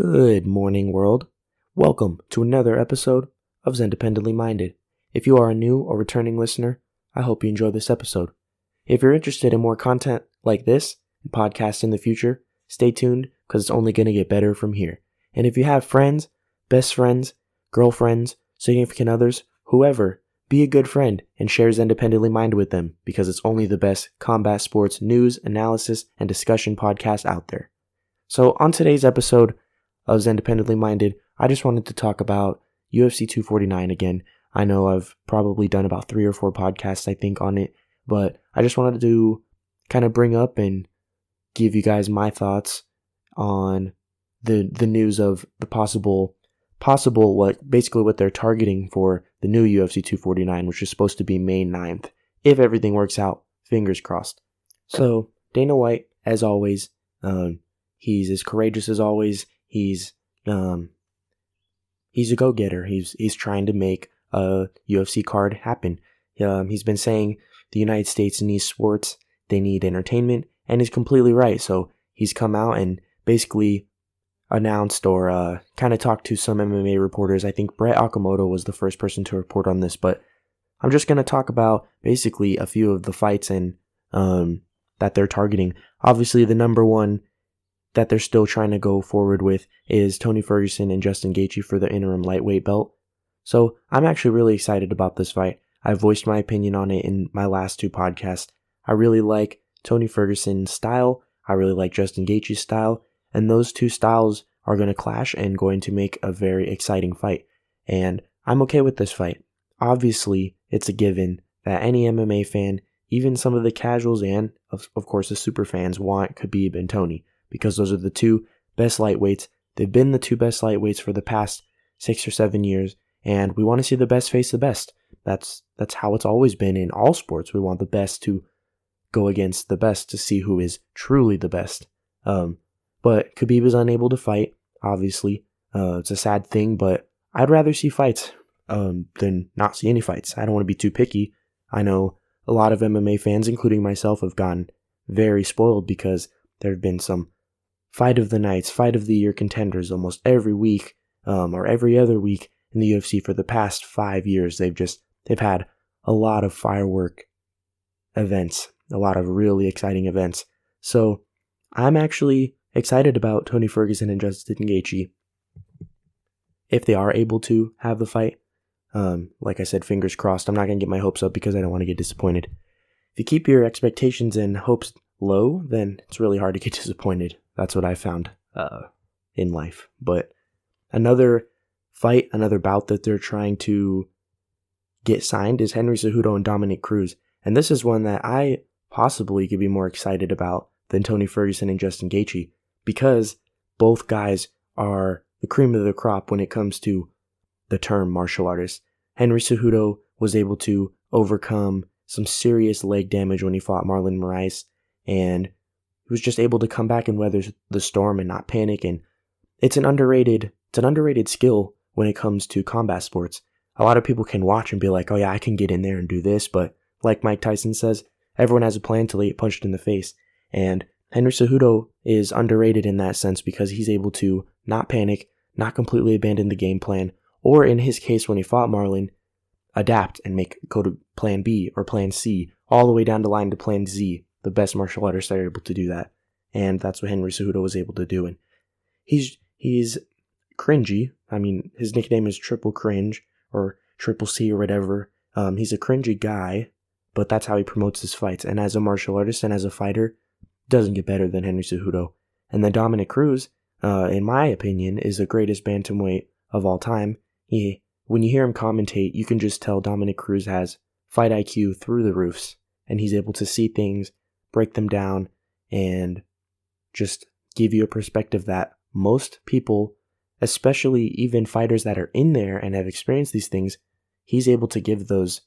Good morning, world. Welcome to another episode of Xendependently Minded. If you are a new or returning listener, I hope you enjoy this episode. If you're interested in more content like this and podcasts in the future, stay tuned because it's only going to get better from here. And if you have friends, best friends, girlfriends, significant others, whoever, be a good friend and share Xendependently Minded with them because it's only the best combat sports news, analysis, and discussion podcast out there. So on today's episode of Xendependently Minded, I just wanted to talk about UFC 249 again. I know I've probably done about 3 or 4 podcasts, I think, on it, but I just wanted to kind of bring up and give you guys my thoughts on the news of the possible what they're targeting for the new UFC 249, which is supposed to be May 9th. If everything works out, fingers crossed. So Dana White, as always, he's as courageous as always. He's a go-getter. He's trying to make a UFC card happen. He's been saying the United States needs sports, they need entertainment, and he's completely right. So he's come out and basically announced or kind of talked to some MMA reporters. I think Brett Okamoto was the first person to report on this, but I'm just going to talk about basically a few of the fights and that they're targeting. Obviously, the number one that they're still trying to go forward with is Tony Ferguson and Justin Gaethje for the interim lightweight belt. So I'm actually really excited about this fight. I voiced my opinion on it in my last 2 podcasts. I really like Tony Ferguson's style. I really like Justin Gaethje's style. And those 2 styles are going to clash and going to make a very exciting fight. And I'm okay with this fight. Obviously, it's a given that any MMA fan, even some of the casuals and, of course, the super fans, want Khabib and Tony, because those are the 2 best lightweights. They've been the 2 best lightweights for the past 6 or 7 years, and we want to see the best face the best. That's how it's always been in all sports. We want the best to go against the best to see who is truly the best. But Khabib is unable to fight, obviously. It's a sad thing, but I'd rather see fights than not see any fights. I don't want to be too picky. I know a lot of MMA fans, including myself, have gotten very spoiled because there have been some fight of the nights, fight of the year contenders almost every week or every other week in the UFC for the past 5 years. They've had a lot of firework events, a lot of really exciting events. So I'm actually excited about Tony Ferguson and Justin Gaethje if they are able to have the fight. Like I said, fingers crossed. I'm not going to get my hopes up because I don't want to get disappointed. If you keep your expectations and hopes low, then it's really hard to get disappointed. That's what I found in life. But another fight, another bout that they're trying to get signed is Henry Cejudo and Dominick Cruz. And this is one that I possibly could be more excited about than Tony Ferguson and Justin Gaethje, because both guys are the cream of the crop when it comes to the term martial artist. Henry Cejudo was able to overcome some serious leg damage when he fought Marlon Moraes, and he was just able to come back and weather the storm and not panic. And it's an underrated skill when it comes to combat sports. A lot of people can watch and be like, oh yeah, I can get in there and do this, but like Mike Tyson says, everyone has a plan till they get punched in the face. And Henry Cejudo is underrated in that sense because he's able to not panic, not completely abandon the game plan, or in his case when he fought Marlon, adapt and go to plan B or plan C, all the way down the line to plan Z. The best martial artists are able to do that. And that's what Henry Cejudo was able to do. And he's cringy. I mean, his nickname is Triple Cringe or Triple C or whatever. He's a cringy guy, but that's how he promotes his fights. And as a martial artist and as a fighter, doesn't get better than Henry Cejudo. And then Dominick Cruz, in my opinion, is the greatest bantamweight of all time. When you hear him commentate, you can just tell Dominick Cruz has fight IQ through the roofs, and he's able to see things, break them down, and just give you a perspective that most people, especially even fighters that are in there and have experienced these things, he's able to give those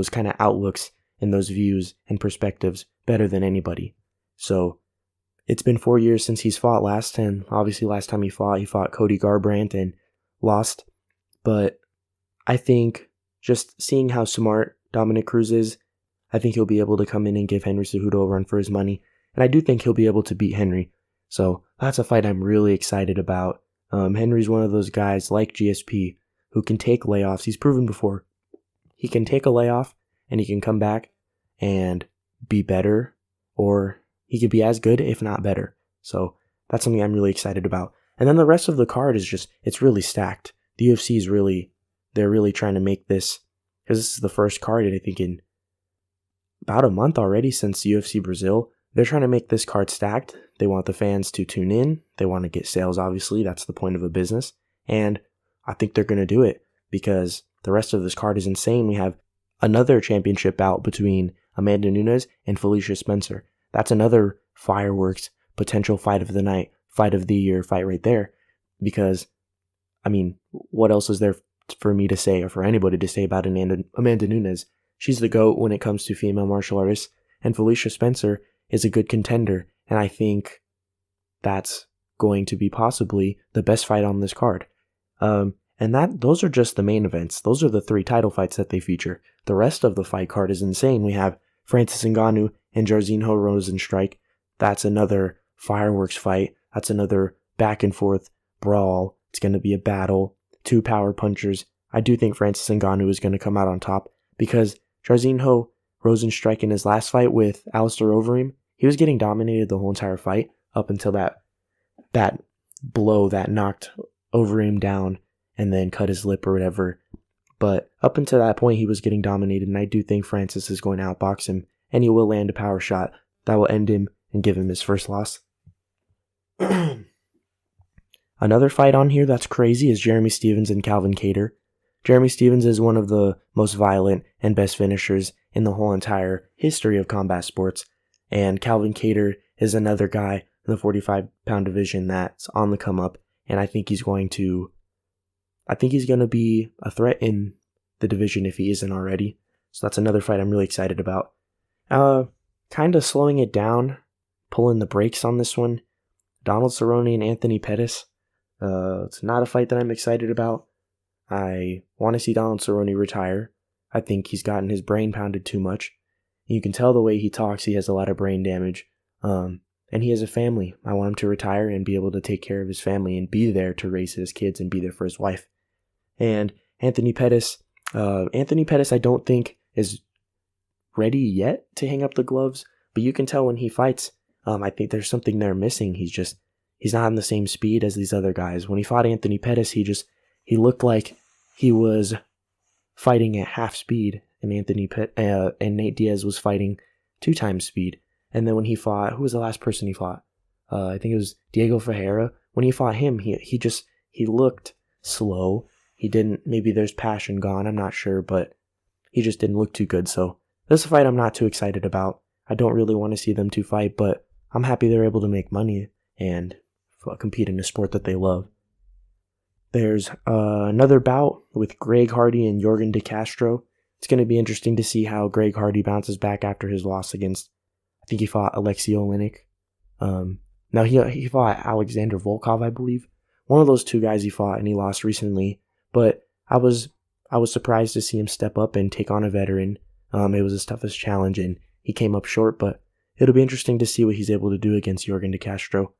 kind of outlooks and those views and perspectives better than anybody. So it's been 4 years since he's fought last, and obviously last time he fought Cody Garbrandt and lost. But I think just seeing how smart Dominick Cruz is, I think he'll be able to come in and give Henry Cejudo a run for his money. And I do think he'll be able to beat Henry. So that's a fight I'm really excited about. Henry's one of those guys like GSP who can take layoffs. He's proven before. He can take a layoff and he can come back and be better, or he could be as good, if not better. So that's something I'm really excited about. And then the rest of the card is just, it's really stacked. The UFC is they're really trying to make this, because this is the first card, I think, in about a month already since UFC Brazil. They're trying to make this card stacked. They want the fans to tune in. They want to get sales, obviously. That's the point of a business. And I think they're going to do it because the rest of this card is insane. We have another championship bout between Amanda Nunes and Felicia Spencer. That's another fireworks, potential fight of the night, fight of the year fight right there. Because, I mean, what else is there for me to say or for anybody to say about Amanda Nunes? She's the GOAT when it comes to female martial artists. And Felicia Spencer is a good contender, and I think that's going to be possibly the best fight on this card. Those are just the main events. Those are the 3 title fights that they feature. The rest of the fight card is insane. We have Francis Ngannou and Jairzinho Rozenstruik. That's another fireworks fight. That's another back and forth brawl. It's going to be a battle. 2 power punchers. I do think Francis Ngannou is going to come out on top because Jairzinho Rozenstruik in his last fight with Alistair Overeem, he was getting dominated the whole entire fight up until that blow that knocked Overeem down and then cut his lip or whatever. But up until that point, he was getting dominated, and I do think Francis is going to outbox him, and he will land a power shot that will end him and give him his first loss. Another fight on here that's crazy is Jeremy Stephens and Calvin Kattar. Jeremy Stephens is one of the most violent and best finishers in the whole entire history of combat sports. And Calvin Kattar is another guy in the 45-pound division that's on the come up. And I think he's going to be a threat in the division if he isn't already. So that's another fight I'm really excited about. Kind of slowing it down, pulling the brakes on this one. Donald Cerrone and Anthony Pettis. It's not a fight that I'm excited about. I want to see Donald Cerrone retire. I think he's gotten his brain pounded too much. You can tell the way he talks, he has a lot of brain damage. And he has a family. I want him to retire and be able to take care of his family and be there to raise his kids and be there for his wife. And Anthony Pettis I don't think is ready yet to hang up the gloves, but you can tell when he fights, I think there's something there missing. He's not on the same speed as these other guys. When he fought Anthony Pettis, he looked like he was fighting at half speed, and and Nate Diaz was fighting 2 times speed. And then when he fought, who was the last person he fought? I think it was Diego Ferreira. When he fought him, he looked slow. He didn't. Maybe there's passion gone. I'm not sure, but he just didn't look too good. So this is a fight I'm not too excited about. I don't really want to see them 2 fight, but I'm happy they're able to make money and compete in a sport that they love. There's another bout with Greg Hardy and Jurgen de Castro. It's going to be interesting to see how Greg Hardy bounces back after his loss against, I think he fought Alexei Oleinik. Now he fought Alexander Volkov, I believe. One of those 2 guys he fought, and he lost recently. But I was surprised to see him step up and take on a veteran. It was his toughest challenge, and he came up short. But it'll be interesting to see what he's able to do against Jurgen de Castro.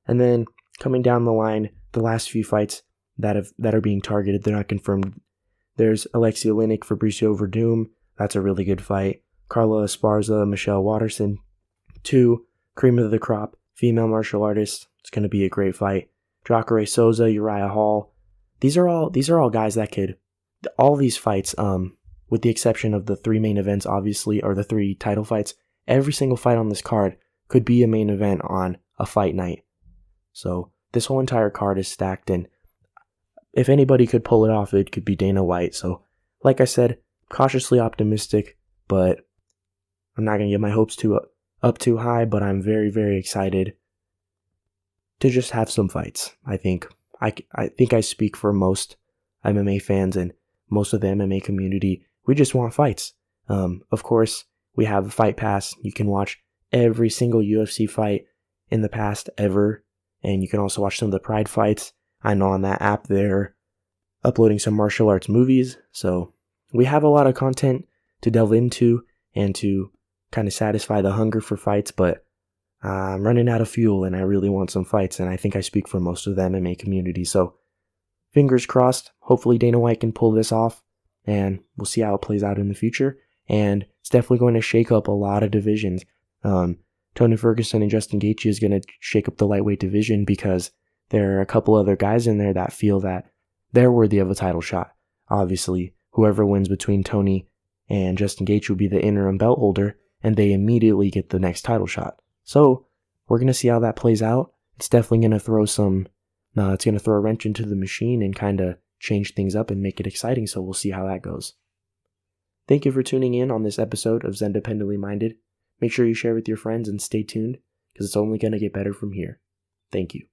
And then coming down the line, the last few fights that are being targeted, they're not confirmed. There's Alexei Oleinik, Fabricio Verdum. That's a really good fight. Carla Esparza, Michelle Watterson. 2 cream of the crop female martial artists. It's going to be a great fight. Jacare Souza, Uriah Hall. These are all guys that could. All these fights, with the exception of the 3 main events, obviously, or the 3 title fights, every single fight on this card could be a main event on a fight night. So this whole entire card is stacked, and if anybody could pull it off, it could be Dana White. So, like I said, cautiously optimistic, but I'm not going to get my hopes up too high, but I'm very, very excited to just have some fights. I think I speak for most MMA fans and most of the MMA community. We just want fights. Of course, we have a Fight Pass. You can watch every single UFC fight in the past ever, and you can also watch some of the Pride fights. I know on that app they're uploading some martial arts movies, so we have a lot of content to delve into and to kind of satisfy the hunger for fights, but I'm running out of fuel and I really want some fights, and I think I speak for most of the MMA community. So fingers crossed, hopefully Dana White can pull this off, and we'll see how it plays out in the future. And it's definitely going to shake up a lot of divisions. Tony Ferguson and Justin Gaethje is going to shake up the lightweight division because there are a couple other guys in there that feel that they're worthy of a title shot. Obviously, whoever wins between Tony and Justin Gaethje will be the interim belt holder, and they immediately get the next title shot. So we're going to see how that plays out. It's definitely going to throw it's going to throw a wrench into the machine and kind of change things up and make it exciting, so we'll see how that goes. Thank you for tuning in on this episode of Xendependently Minded. Make sure you share with your friends and stay tuned, because it's only going to get better from here. Thank you.